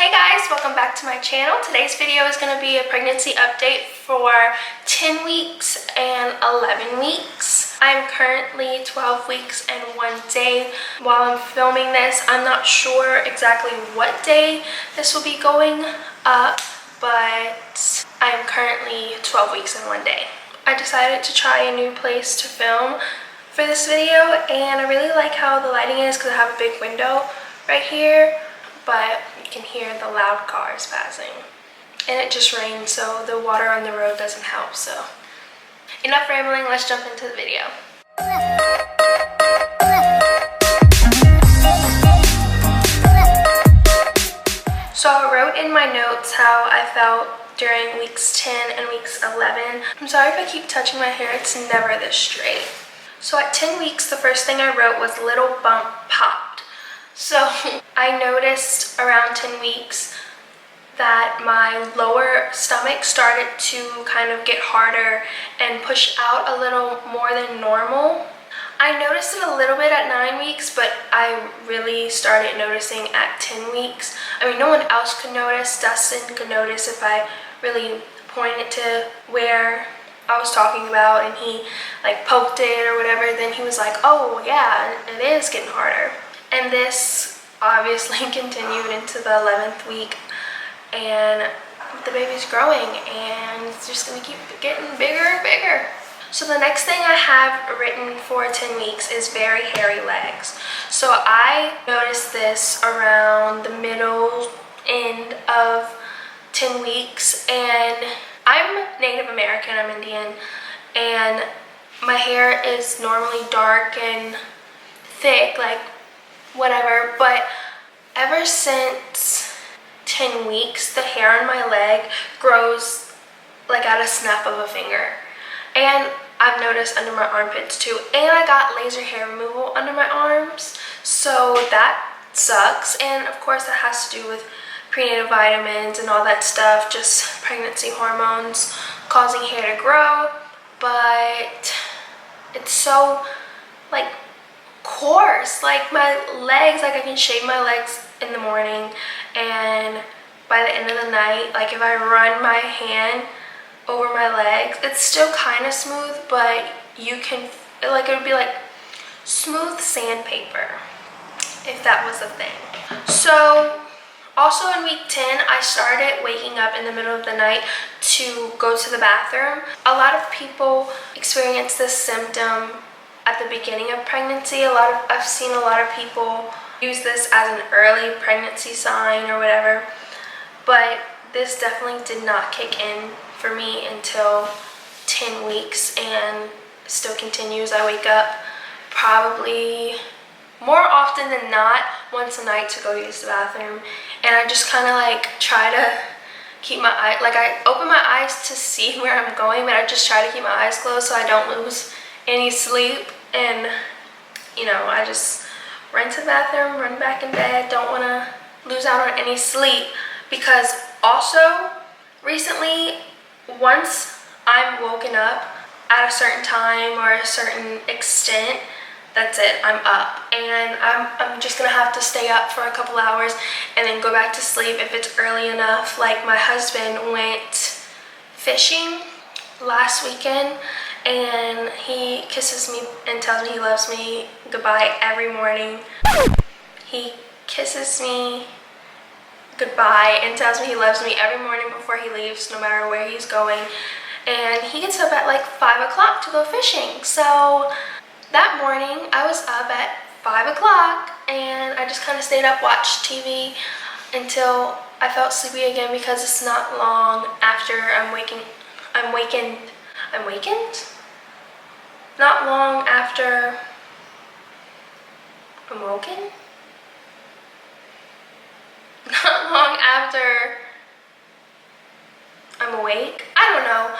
Hey guys, welcome back to my channel. Today's video is going to be a pregnancy update for 10 weeks and 11 weeks. I'm currently 12 weeks and 1 day. While I'm filming this, I'm not sure exactly what day this will be going up, but I'm currently 12 weeks and 1 day. I decided to try a new place to film for this video, and I really like how the lighting is because I have a big window right here, but you can hear the loud cars passing. And it just rained, so the water on the road doesn't help. So enough rambling, let's jump into the video. So I wrote in my notes how I felt during weeks 10 and weeks 11. I'm sorry if I keep touching my hair, it's never this straight. So at 10 weeks, the first thing I wrote was little bump popped. So I noticed around 10 weeks that my lower stomach started to kind of get harder and push out a little more than normal. I noticed it a little bit at 9 weeks, but I really started noticing at 10 weeks. I mean, no one else could notice. Dustin could notice if I really pointed to where I was talking about and he like poked it or whatever. Then he was like, oh yeah, it is getting harder. And this obviously continued into the 11th week, and the baby's growing and it's just gonna keep getting bigger and bigger. So the next thing I have written for 10 weeks is very hairy legs. So I noticed this around the middle end of 10 weeks, and I'm Native American, I'm Indian, and my hair is normally dark and thick, like whatever, but ever since 10 weeks, the hair on my leg grows like at a snap of a finger. And I've noticed under my armpits too. And I got laser hair removal under my arms, so that sucks. And of course that has to do with prenatal vitamins and all that stuff, just pregnancy hormones causing hair to grow. But it's so like coarse, like my legs, like I can shave my legs in the morning, and by the end of the night, like if I run my hand over my legs, it's still kind of smooth, but you can, like it would be like smooth sandpaper if that was a thing. So also in week 10, I started waking up in the middle of the night to go to the bathroom. A lot of people experience this symptom at the beginning of pregnancy. I've seen a lot of people use this as an early pregnancy sign or whatever, but this definitely did not kick in for me until 10 weeks and still continues. I wake up probably more often than not once a night to go use the bathroom, and I just kind of like try to keep my eye, like I open my eyes to see where I'm going, but I just try to keep my eyes closed so I don't lose any sleep. And you know, I just run to the bathroom, run back in bed, don't want to lose out on any sleep. Because also recently, once I'm woken up at a certain time or a certain extent, that's it, I'm up, and I'm just gonna have to stay up for a couple hours and then go back to sleep if it's early enough. Like my husband went fishing last weekend, and he kisses me and tells me he loves me goodbye every morning. He kisses me goodbye and tells me he loves me every morning before he leaves, no matter where he's going. And he gets up at like 5 o'clock to go fishing. So that morning I was up at 5 o'clock and I just kind of stayed up, watched TV until I felt sleepy again, because it's not long after I'm wakened. Not long after I'm woken? Not long after I'm awake? I don't know.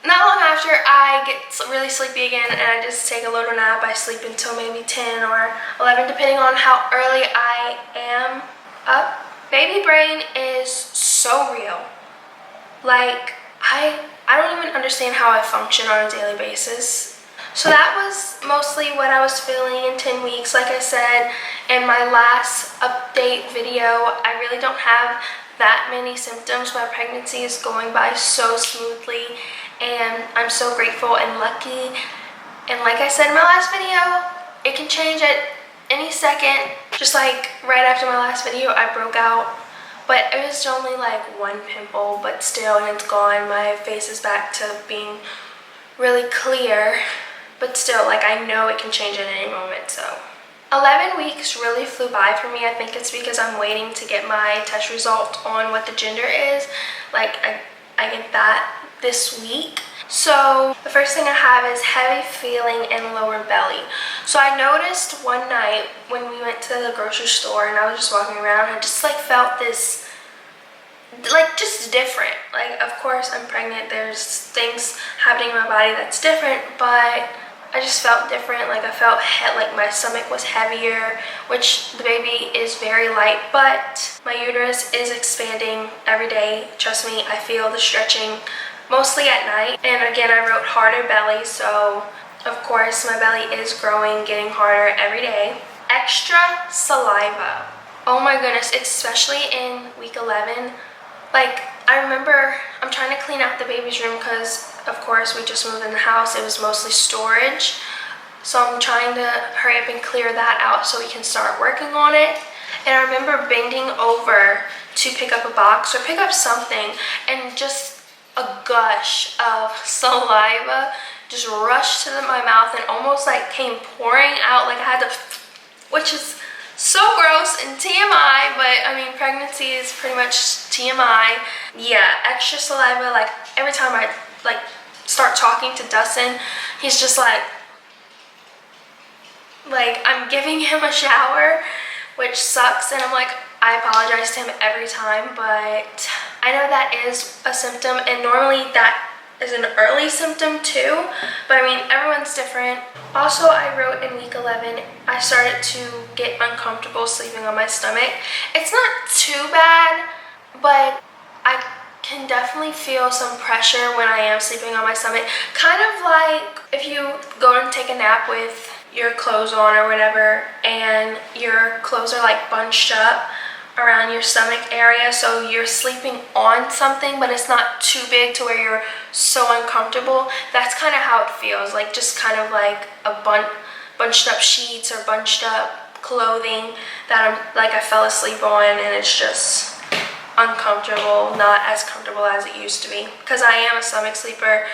Not long after I get really sleepy again and I just take a little nap. I sleep until maybe 10 or 11, depending on how early I am up. Baby brain is so real. Like, I don't even understand how I function on a daily basis. So that was mostly what I was feeling in 10 weeks. Like I said in my last update video, I really don't have that many symptoms. My pregnancy is going by so smoothly, and I'm so grateful and lucky. And like I said in my last video, it can change at any second. Just like right after my last video, I broke out, but it was only like one pimple, but still, and it's gone. My face is back to being really clear, but still, like, I know it can change at any moment. So 11 weeks really flew by for me. I think it's because I'm waiting to get my test result on what the gender is. Like, I get that this week. So the first thing I have is heavy feeling in lower belly. So I noticed one night when we went to the grocery store and I was just walking around, I just like felt this, like, just different. Like, of course I'm pregnant, there's things happening in my body that's different, but I just felt different. Like, I felt like my stomach was heavier, which the baby is very light, but my uterus is expanding every day. Trust me, I feel the stretching mostly at night. And again, I wrote harder belly, so of course my belly is growing, getting harder every day. Extra saliva. Oh my goodness, especially in week 11. Like, I remember I'm trying to clean out the baby's room because of course we just moved in the house. It was mostly storage. So I'm trying to hurry up and clear that out so we can start working on it. And I remember bending over to pick up a box or pick up something, and just a gush of saliva just rushed to my mouth and almost like came pouring out. Like, I had to, which is so gross and TMI, but I mean, pregnancy is pretty much TMI. Yeah, extra saliva. Like, every time I like start talking to Dustin, he's just like I'm giving him a shower, which sucks. And I'm like, I apologize to him every time, but I know that is a symptom, and normally that is an early symptom too, but I mean, everyone's different. Also, I wrote in week 11, I started to get uncomfortable sleeping on my stomach. It's not too bad, but I can definitely feel some pressure when I am sleeping on my stomach. Kind of like if you go and take a nap with your clothes on or whatever, and your clothes are like bunched up around your stomach area, so you're sleeping on something, but it's not too big to where you're so uncomfortable. That's kind of how it feels, like just kind of like a bunched up sheets or bunched up clothing that I fell asleep on, and it's just uncomfortable, not as comfortable as it used to be, because I am a stomach sleeper,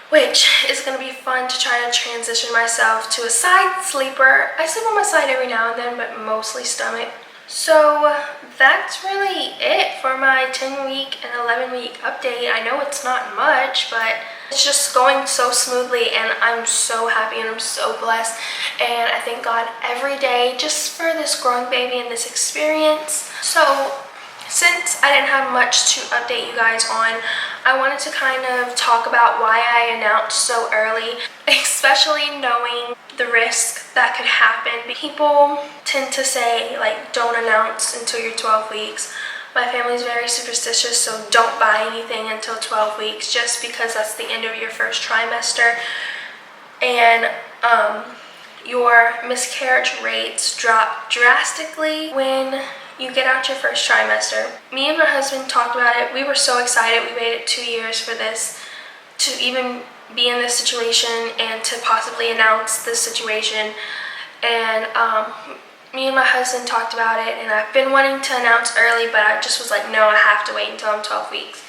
which is going to be fun to try to transition myself to a side sleeper. I sleep on my side every now and then, but mostly stomach. So that's really it for my 10-week and 11-week update. I know it's not much, but it's just going so smoothly, and I'm so happy and I'm so blessed. And I thank God every day just for this growing baby and this experience. So since I didn't have much to update you guys on, I wanted to kind of talk about why I announced so early, especially knowing the risk that could happen. People tend to say, like, don't announce until you're 12 weeks. My family's very superstitious, so don't buy anything until 12 weeks, just because that's the end of your first trimester. And your miscarriage rates drop drastically when you get out your first trimester. Me and my husband talked about it. We were so excited. We waited 2 years for this, to even be in this situation and to possibly announce this situation. And me and my husband talked about it, and I've been wanting to announce early, but I just was like, no, I have to wait until I'm 12 weeks.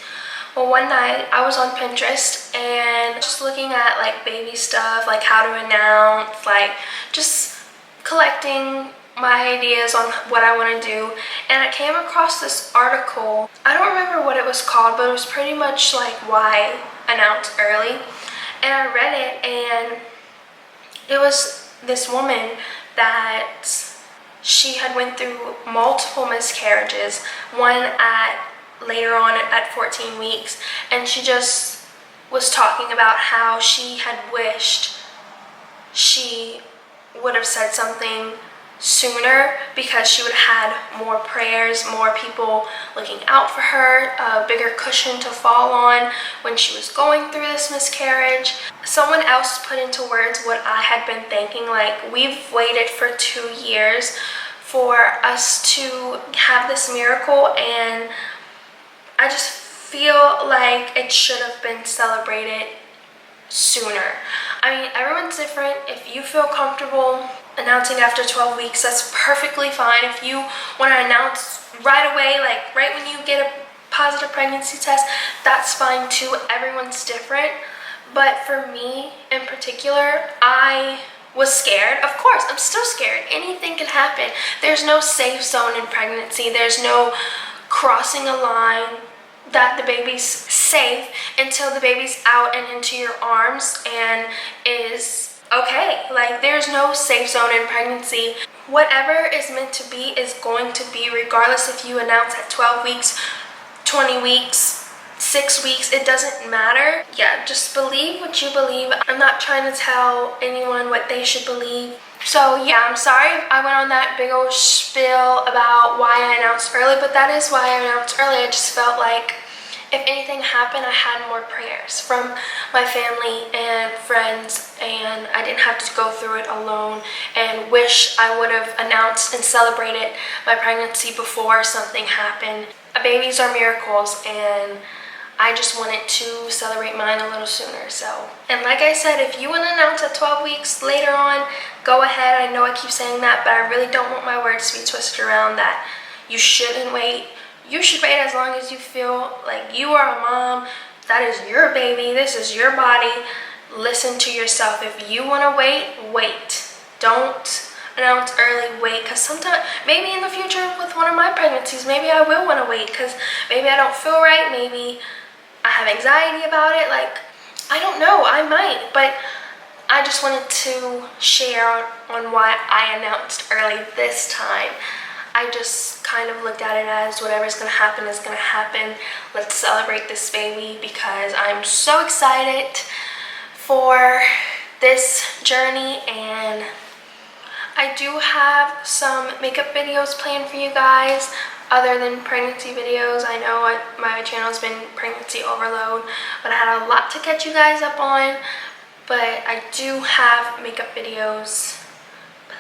Well, one night I was on Pinterest and just looking at like baby stuff, like how to announce, like just collecting my ideas on what I want to do, and I came across this article. I don't remember what it was called, but it was pretty much like why announce early. And I read it, and it was this woman that she had went through multiple miscarriages, one later on at 14 weeks, and she just was talking about how she had wished she would have said something sooner because she would have had more prayers, more people looking out for her, a bigger cushion to fall on when she was going through this miscarriage. Someone else put into words what I had been thinking, like, we've waited for 2 years for us to have this miracle, and I just feel like it should have been celebrated sooner. I mean, everyone's different. If you feel comfortable announcing after 12 weeks, that's perfectly fine. If you want to announce right away, like right when you get a positive pregnancy test, that's fine too. Everyone's different. But for me in particular, I was scared. Of course, I'm still scared. Anything can happen. There's no safe zone in pregnancy. There's no crossing a line that the baby's safe until the baby's out and into your arms and is okay. Like, there's no safe zone in pregnancy. Whatever is meant to be is going to be, regardless if you announce at 12 weeks, 20 weeks, 6 weeks, it doesn't matter. Yeah, just believe what you believe. I'm not trying to tell anyone what they should believe. So yeah, I'm sorry I went on that big old spiel about why I announced early, but that is why I announced early. I just felt like if anything happened, I had more prayers from my family and friends, and I didn't have to go through it alone, and wish I would have announced and celebrated my pregnancy before something happened. Babies are miracles, and I just wanted to celebrate mine a little sooner. So, and like I said, if you want to announce at 12 weeks later on, go ahead. I know I keep saying that, but I really don't want my words to be twisted around that you shouldn't wait. You should wait as long as you feel like you are a mom. That is your baby. This is your body. Listen to yourself. If you want to wait, wait. Don't announce early, wait, because sometimes, maybe in the future with one of my pregnancies, maybe I will want to wait because maybe I don't feel right, maybe I have anxiety about it. Like, I don't know, I might, but I just wanted to share on why I announced early this time. I just kind of looked at it as whatever's going to happen is going to happen. Let's celebrate this baby because I'm so excited for this journey, and I do have some makeup videos planned for you guys other than pregnancy videos. I know my channel's been pregnancy overload, but I had a lot to catch you guys up on, but I do have makeup videos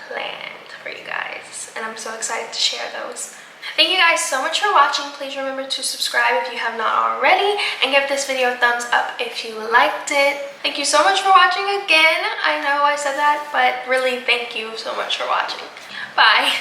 planned for you guys, and I'm so excited to share those. Thank you guys so much for watching. Please remember to subscribe if you have not already, and give this video a thumbs up if you liked it. Thank you so much for watching again. I know I said that, but really thank you so much for watching. Bye.